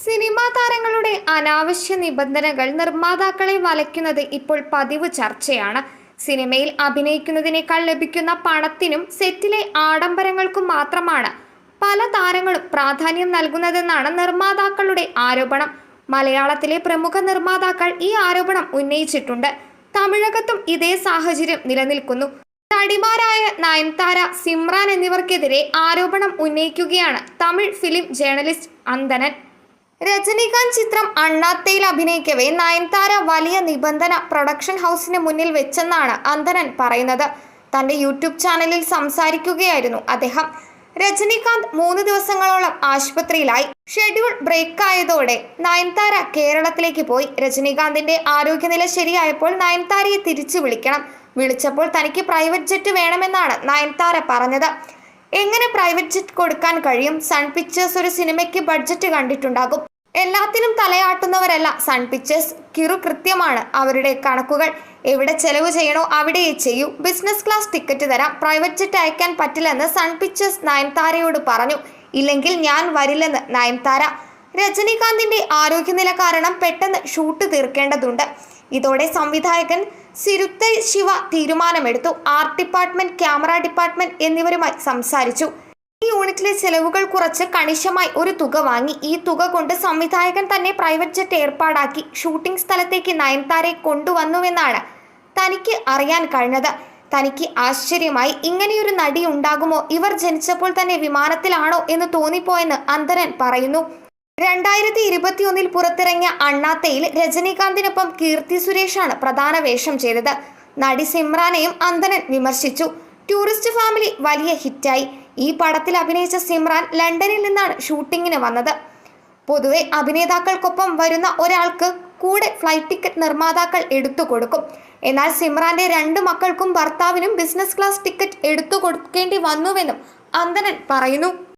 Cinema താരങ്ങളുടെ അനാവശ്യ നിബന്ധനകൾ നിർമ്മാതാക്കളെ വലയ്ക്കുന്നത് ഇപ്പോൾ പതിവ് ചർച്ചയാണ്. സിനിമയിൽ അഭിനയിക്കുന്നതിനേക്കാൾ ലഭിക്കുന്ന പണത്തിനും സെറ്റിലെ ആഡംബരങ്ങൾക്കും മാത്രമാണ് പല താരങ്ങളും പ്രാധാന്യം നൽകുന്നതെന്നാണ് നിർമ്മാതാക്കളുടെ ആരോപണം. മലയാളത്തിലെ പ്രമുഖ നിർമ്മാതാക്കൾ ഈ ആരോപണം ഉന്നയിച്ചിട്ടുണ്ട്. തമിഴകത്തും ഇതേ സാഹചര്യം നിലനിൽക്കുന്നു. നടിമാരായ നയൻതാര, സിമ്രാൻ എന്നിവർക്കെതിരെ ആരോപണം ഉന്നയിക്കുകയാണ് തമിഴ് ഫിലിം ജേർണലിസ്റ്റ് അന്തനൻ. രജനികാന്ത് ചിത്രം അണ്ണാത്തയിൽ അഭിനയിക്കവേ നയൻതാര വലിയ നിബന്ധന പ്രൊഡക്ഷൻ ഹൗസിന് മുന്നിൽ വെച്ചെന്നാണ് അന്തനൻ പറയുന്നത്. തന്റെ യൂട്യൂബ് ചാനലിൽ സംസാരിക്കുകയായിരുന്നു അദ്ദേഹം. രജനികാന്ത് 3 ദിവസങ്ങളോളം ആശുപത്രിയിലായി. ഷെഡ്യൂൾ ബ്രേക്ക് ആയതോടെ നയൻതാര കേരളത്തിലേക്ക് പോയി. രജനികാന്തിന്റെ ആരോഗ്യനില ശരിയായപ്പോൾ നയൻതാരയെ തിരിച്ചു വിളിക്കണം. വിളിച്ചപ്പോൾ തനിക്ക് പ്രൈവറ്റ് ജെറ്റ് വേണമെന്നാണ് നയൻതാര പറഞ്ഞത്. എങ്ങനെ പ്രൈവറ്റ് ജെറ്റ് കൊടുക്കാൻ കഴിയും? സൺ പിക്ചേഴ്സ് ഒരു സിനിമയ്ക്ക് ബഡ്ജറ്റ് കണ്ടിട്ടുണ്ടാകും. എല്ലാത്തിനും തലയാട്ടുന്നവരല്ല സൺ പിക്ചേഴ്സ്. കൃത്യമാണ് അവരുടെ കണക്കുകൾ. എവിടെ ചെലവ് ചെയ്യണോ അവിടെയേ ചെയ്യൂ. ബിസിനസ് ക്ലാസ് ടിക്കറ്റ് തരാം, പ്രൈവറ്റ് ജെറ്റ് അയക്കാൻ പറ്റില്ലെന്ന് സൺ പിക്ചേഴ്സ് നയൻതാരയോട് പറഞ്ഞു. ഇല്ലെങ്കിൽ ഞാൻ വരില്ലെന്ന് നയൻതാര. രജനികാന്തിന്റെ ആരോഗ്യനില കാരണം പെട്ടെന്ന് ഷൂട്ട് തീർക്കേണ്ടതുണ്ട്. ഇതോടെ സംവിധായകൻ സിരുത്തൈ ശിവ തീരുമാനമെടുത്തു. ആർട്ട് ഡിപ്പാർട്ട്മെന്റ്, ക്യാമറ ഡിപ്പാർട്ട്മെന്റ് എന്നിവരുമായി സംസാരിച്ചു. ഈ യൂണിറ്റിലെ ചെലവുകൾ കുറച്ച് കണിശമായി ഒരു തുക വാങ്ങി. ഈ തുക കൊണ്ട് സംവിധായകൻ തന്നെ പ്രൈവറ്റ് ജെറ്റ് ഏർപ്പാടാക്കി ഷൂട്ടിംഗ് സ്ഥലത്തേക്ക് നയൻതാരയെ കൊണ്ടുവന്നുവെന്നാണ് തനിക്ക് അറിയാൻ കഴിഞ്ഞത്. തനിക്ക് ആശ്ചര്യമായി. ഇങ്ങനെയൊരു നടി ഉണ്ടാകുമോ? ഇവർ ജനിച്ചപ്പോൾ തന്നെ വിമാനത്തിലാണോ എന്ന് തോന്നിപ്പോയെന്ന് അന്തരൻ പറയുന്നു. 2021 പുറത്തിറങ്ങിയ അണ്ണാത്തയിൽ രജനികാന്തിനൊപ്പം കീർത്തി സുരേഷാണ് പ്രധാന വേഷം ചെയ്തത്. നടി സിമ്രാനെയും അന്തനൻ വിമർശിച്ചു. ടൂറിസ്റ്റ് ഫാമിലി വലിയ ഹിറ്റായി. ഈ പടത്തിൽ അഭിനയിച്ച സിമ്രാൻ ലണ്ടനിൽ നിന്നാണ് ഷൂട്ടിങ്ങിന് വന്നത്. പൊതുവെ അഭിനേതാക്കൾക്കൊപ്പം വരുന്ന ഒരാൾക്ക് കൂടെ ഫ്ലൈറ്റ് ടിക്കറ്റ് നിർമ്മാതാക്കൾ എടുത്തു കൊടുക്കും. എന്നാൽ സിമ്രാന്റെ 2 മക്കൾക്കും ഭർത്താവിനും ബിസിനസ് ക്ലാസ് ടിക്കറ്റ് എടുത്തു കൊടുക്കേണ്ടി വന്നുവെന്നും അന്തനൻ പറയുന്നു.